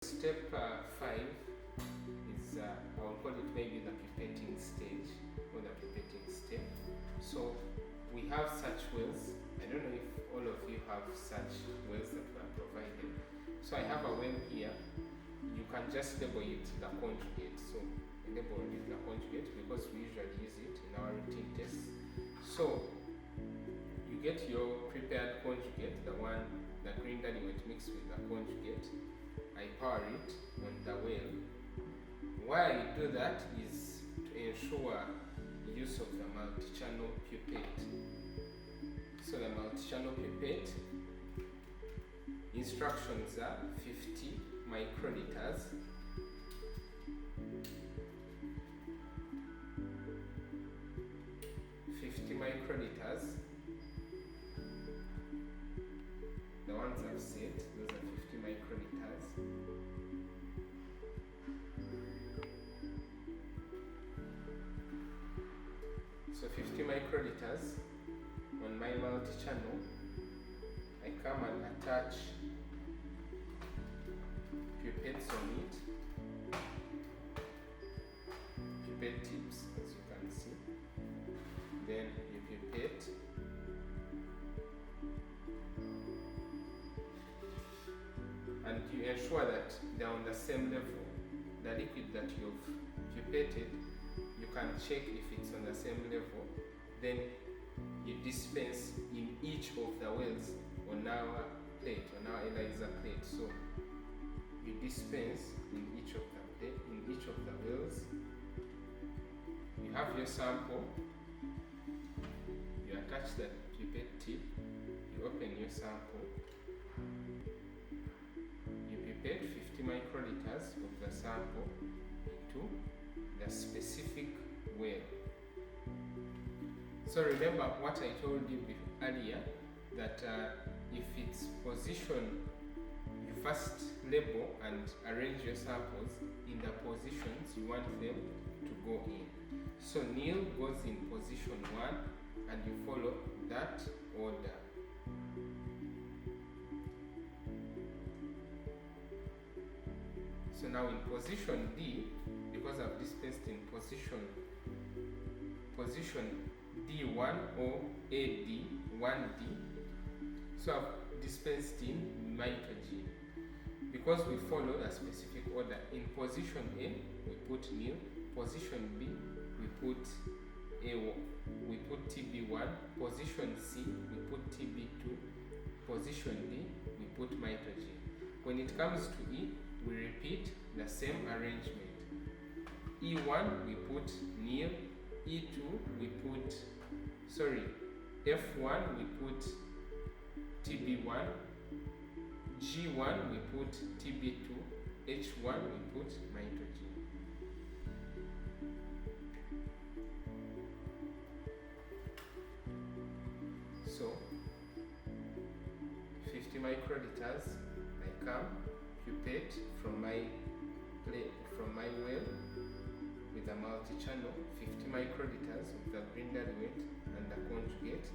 Step 5 is, I will call it maybe the pipetting stage or the pipetting step. So we have such wells. I don't know if all of you have such wells that were provided. So I have a well here. You can just label it the conjugate. So label it the conjugate because we usually use it in our routine tests. So you get your prepared conjugate, the green diluent mixed with the conjugate. I power it on the well. Why I do that is to ensure use of the multi-channel pipette. So the multi-channel pipette instructions are 50 microliters. The ones I've said, those are 50 microliters. So 50 microliters on my multi-channel. I come and attach pipettes on it, pipette tips as you can see. Then you pipette. And you ensure that they're on the same level. The liquid that you've pipetted, you can check if it's on the same level. Then you dispense in each of the wells on our plate, on our ELISA plate. So you dispense in each of the wells. You have your sample. You attach the pipette tip. You open your sample. You pipette 50 microliters of the sample into the specific well. So remember what I told you earlier, that if it's position, you first label and arrange your samples in the positions you want them to go in. So nil goes in position 1 and you follow that order. So now in position D, because I've dispensed in position D1 or AD1D, so I've dispensed in mitogen. Because we follow a specific order, in position A we put nil, position B we put TB1, position C we put TB2, position D we put mitogen. When it comes to E, we repeat the same arrangement. E1 we put nil, E2 we put, F1 we put TB1, G1 we put TB2, H1 we put mitogen. So 50 microliters, I come, pipette from my well with a multi-channel, 50 microliters of the green diluent and the conjugate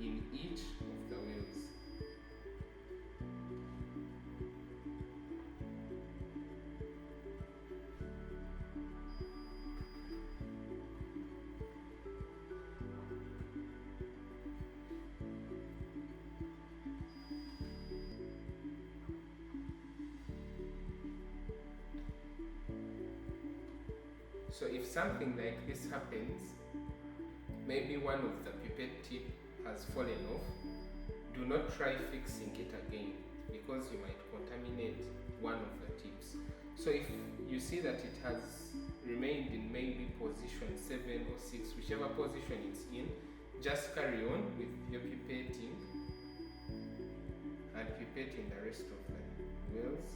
in each of the wells. So if something like this happens, maybe one of the pipette tip has fallen off, do not try fixing it again because you might contaminate one of the tips. So if you see that it has remained in maybe position 7 or 6, whichever position it's in, just carry on with your pipetting and pipetting the rest of the wells.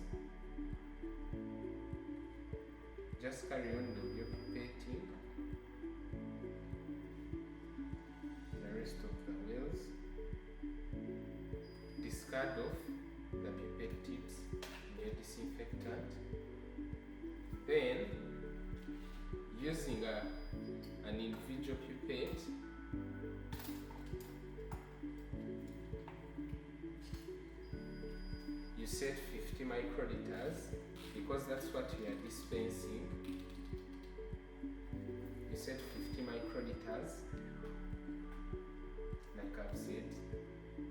Just carry on with your pipetting the rest of the wells. Discard off the pipette tips in your disinfectant. Then, using an individual pipette, you set 50 microliters because that's what we are dispensing. You said 50 microliters, like I've said,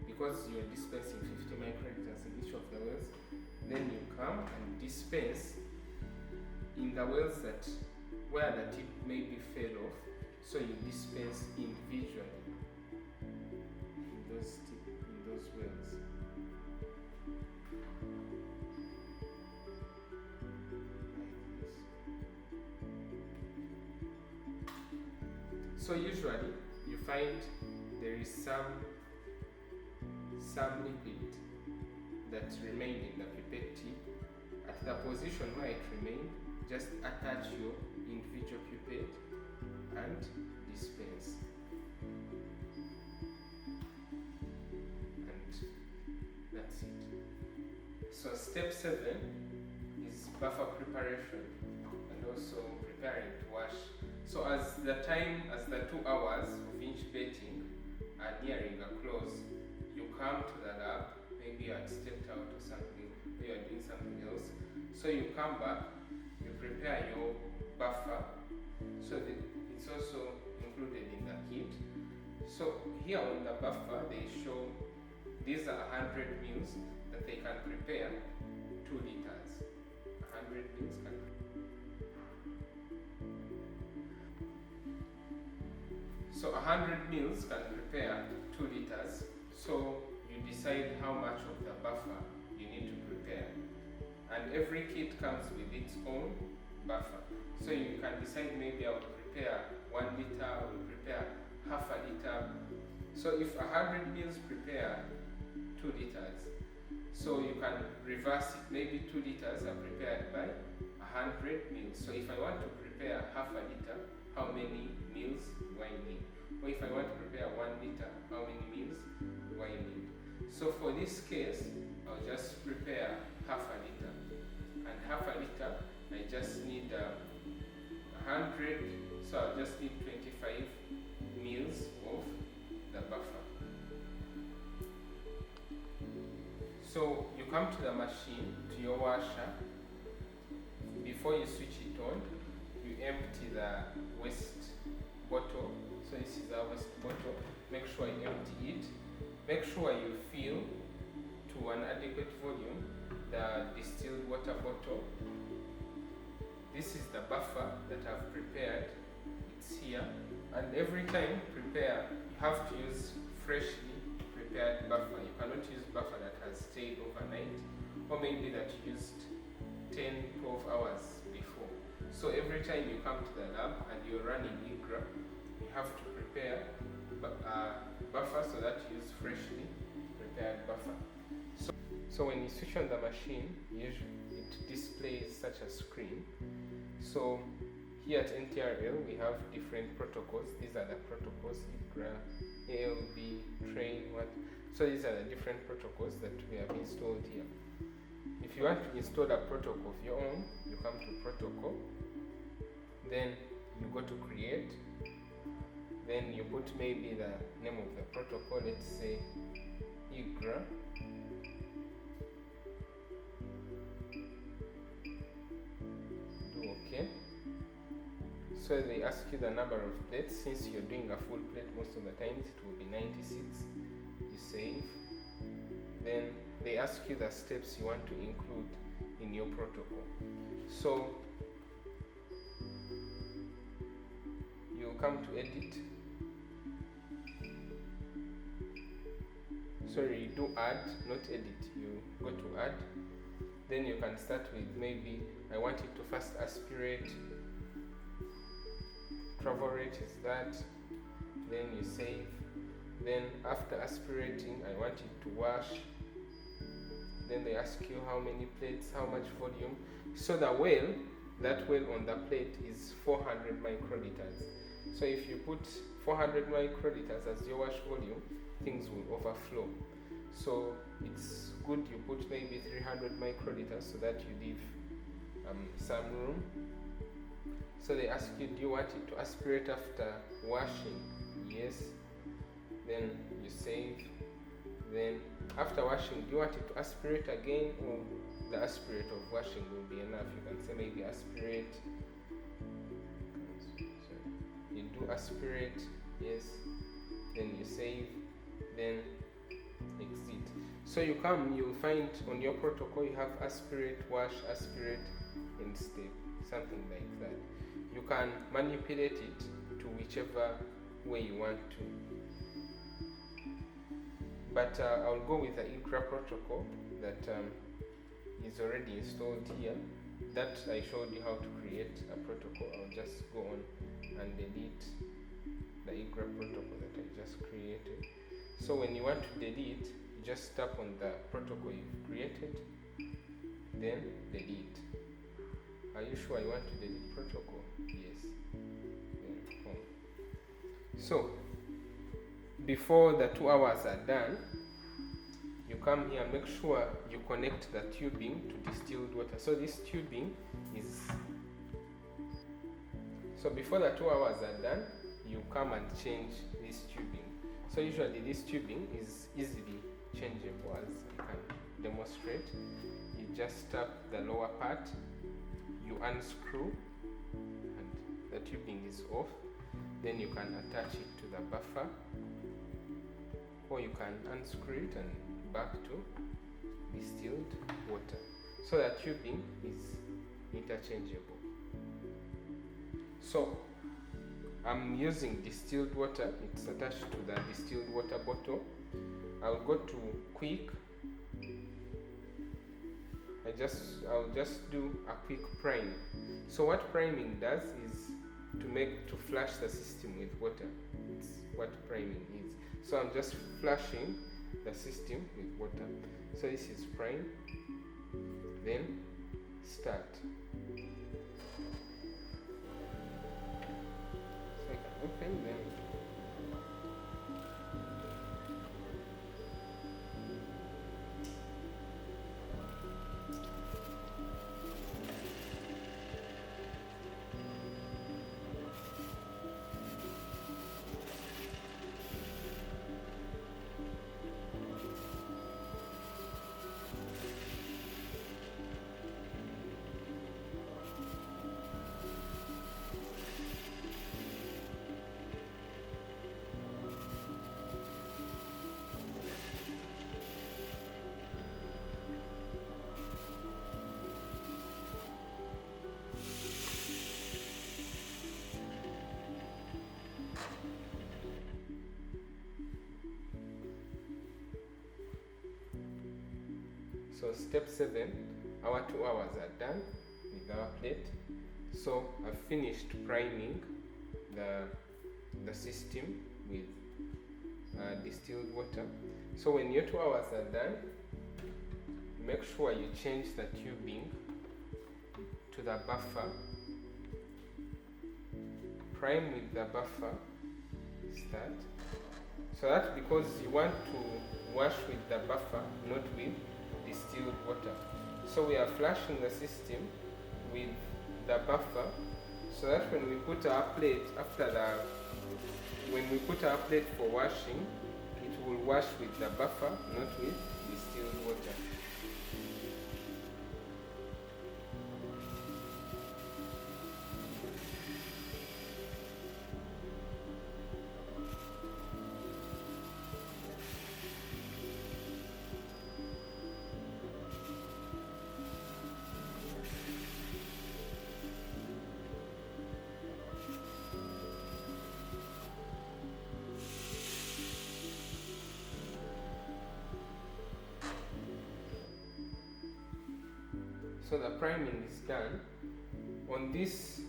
because you are dispensing 50 microliters in each of the wells. Then you come and dispense in the wells that where the tip maybe fell off, so you dispense individually in those wells. So usually you find there is some liquid that remained in the pipette tip. At the position where it remained, just attach your individual pipette and dispense. And that's it. So step 7 is buffer preparation and also preparing to wash. So as the 2 hours of incubating are nearing a close, you come to the lab, maybe you had stepped out or something, or you are doing something else. So you come back, you prepare your buffer, so that it's also included in the kit. So here on the buffer they show these are 100 mils that they can prepare 2 liters. 100 mils can So 100 mils can prepare 2 liters. So you decide how much of the buffer you need to prepare. And every kit comes with its own buffer. So you can decide, maybe I will prepare 1 liter, I will prepare half a liter. So if 100 mils prepare 2 liters, so you can reverse it. Maybe 2 liters are prepared by 100 mils. So if I want to prepare half a liter, how many mils do I need? Or if I want to prepare 1 liter, how many mils do I need? So for this case, I'll just prepare half a liter. And half a liter, I just need 100, so I'll just need 25 mils of the buffer. So you come to the machine, to your washer. Before you switch it on, you empty the waste bottle. So this is our waste bottle. Make sure you empty it. Make sure you fill to an adequate volume the distilled water bottle. This is the buffer that I've prepared. It's here. And every time prepare, you have to use freshly prepared buffer. You cannot use buffer that has stayed overnight, or maybe that you used 10-12 hours before. So every time you come to the lab and you're running IGRA, you have to prepare buffer so that you use freshly prepared buffer. So when you switch on the machine, usually it displays such a screen. So here at NTRL we have different protocols. These are the protocols: IGRA, ALB, train, what. So these are the different protocols that we have installed here. If you want to install a protocol of your own, you come to protocol, then you go to create, then you put maybe the name of the protocol, let's say IGRA. Do OK. So they ask you the number of plates. Since you're doing a full plate, most of the times it will be 96. You save. Then they ask you the steps you want to include in your protocol. So you come to edit. Sorry, you do add, not edit. You go to add. Then you can start with, maybe I want it to first aspirate. Travel rate is that. Then you save. Then after aspirating, I want it to wash. Then they ask you how many plates, how much volume. So the well, that well on the plate is 400 microliters. So if you put 400 microliters as your wash volume, things will overflow. So it's good you put maybe 300 microliters so that you leave some room. So they ask you, do you want it to aspirate after washing? Yes. Then you save. Then after washing, do you want it to aspirate again, or the aspirate of washing will be enough. You can say maybe aspirate, you do aspirate, yes, then you save, then exit. So you come, you'll find on your protocol you have aspirate, wash, aspirate, and step, something like that. You can manipulate it to whichever way you want to. But I'll go with the IGRA protocol that is already installed here. That I showed you how to create a protocol. I'll just go on and delete the IGRA protocol that I just created. So when you want to delete, you just tap on the protocol you've created, then delete. Are you sure you want to delete protocol? Yes. Then home. So before the 2 hours are done, you come here, make sure you connect the tubing to distilled water. So this tubing is, so before the 2 hours are done, you come and change this tubing. So usually this tubing is easily changeable, as I can demonstrate. You just tap the lower part, you unscrew, and the tubing is off. Then you can attach it to the buffer, or you can unscrew it and back to distilled water. So the tubing is interchangeable. So I'm using distilled water. It's attached to the distilled water bottle. I'll go to quick. I'll just do a quick prime. So what priming does is to flush the system with water. It's what priming is. So I'm just flushing the system with water. So this is prime, then start. So I can open them. So step 7, our 2 hours are done with our plate. So I've finished priming the system with distilled water. So when your 2 hours are done, make sure you change the tubing to the buffer. Prime with the buffer, start. So that's because you want to wash with the buffer, not with distilled water. So we are flushing the system with the buffer, so that when we put our plate when we put our plate for washing, it will wash with the buffer, not with distilled water. So the priming is done. On this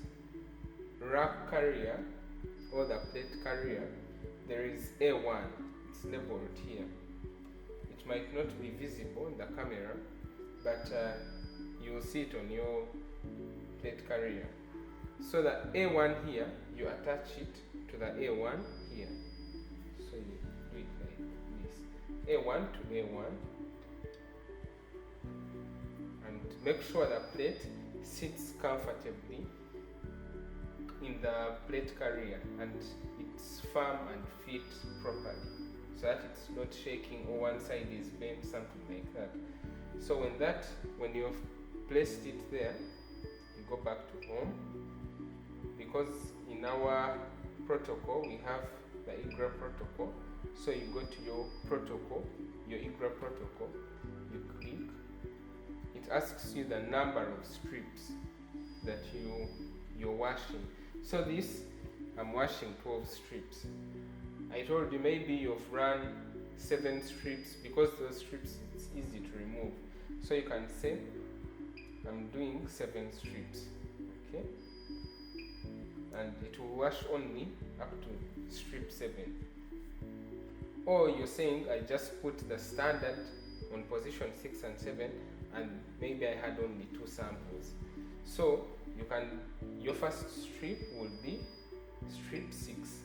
rack carrier or the plate carrier, there is A1. It's labeled here. It might not be visible in the camera, but you will see it on your plate carrier. So the A1 here, you attach it to the A1 here. So you do it like this. A1 to A1. Make sure the plate sits comfortably in the plate carrier and it's firm and fits properly, so that it's not shaking or one side is bent, something like that. So when you've placed it there, you go back to home, because in our protocol we have the IGRA protocol. So you go to your protocol, your IGRA protocol, you click, it asks you the number of strips that you're washing. So this, I'm washing 12 strips. I told you maybe you've run 7 strips, because those strips it's easy to remove. So you can say I'm doing 7 strips, okay? And it will wash only up to strip 7. Or you're saying I just put the standard on position 6 and 7, and maybe I had only 2 samples. So your first strip will be strip 6.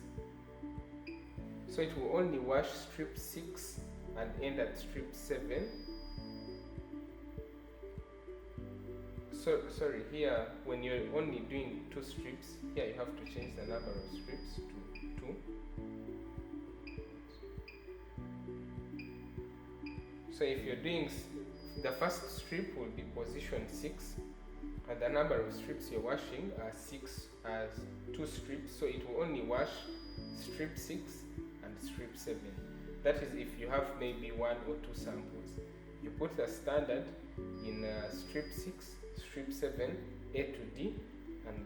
So it will only wash strip 6 and end at strip 7. So sorry, here when you're only doing 2 strips, here you have to change the number of strips to 2. So if you're doing, the first strip will be position 6, and the number of strips you're washing are 2 strips, so it will only wash strip 6 and strip 7. That is if you have maybe 1 or 2 samples. You put the standard in strip 6, strip 7, A to D, and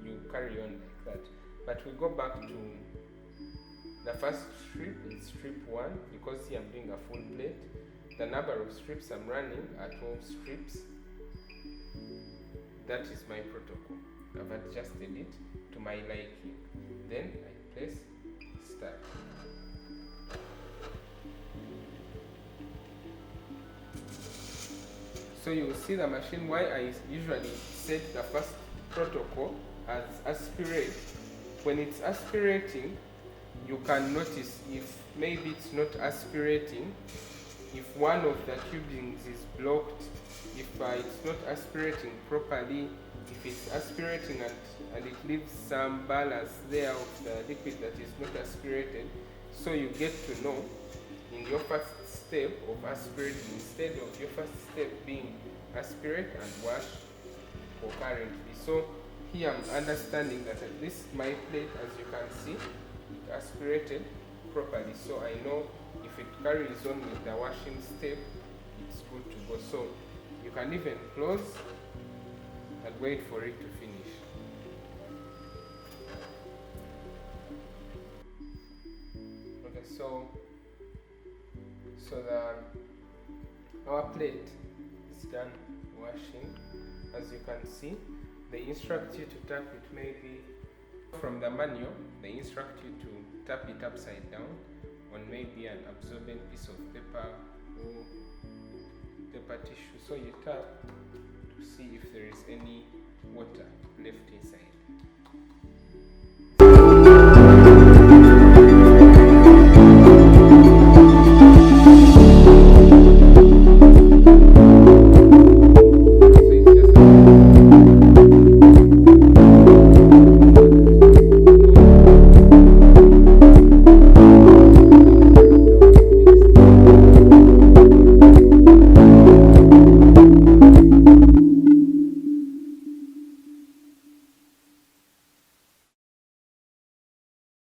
you carry on like that. But we go back to the first strip, is strip 1, because here I'm doing a full plate. The number of strips I'm running are 12 strips. That is my protocol. I've adjusted it to my liking. Then I press start. So you will see the machine. Why I usually set the first protocol as aspirate. When it's aspirating, you can notice if maybe it's not aspirating, if one of the tubings is blocked, if it's not aspirating properly, if it's aspirating and it leaves some balance there of the liquid that is not aspirated. So you get to know in your first step of aspirating, instead of your first step being aspirate and wash concurrently. So here I'm understanding that at least my plate, as you can see, it aspirated properly. So I know if it carries on with the washing step, it's good to go. So you can even close and wait for it to finish. Okay, so our plate is done washing. As you can see, they instruct you to tap it maybe from the manual. They instruct you to tap it upside down on maybe an absorbent piece of paper or paper tissue. So you tap to see if there is any water left inside.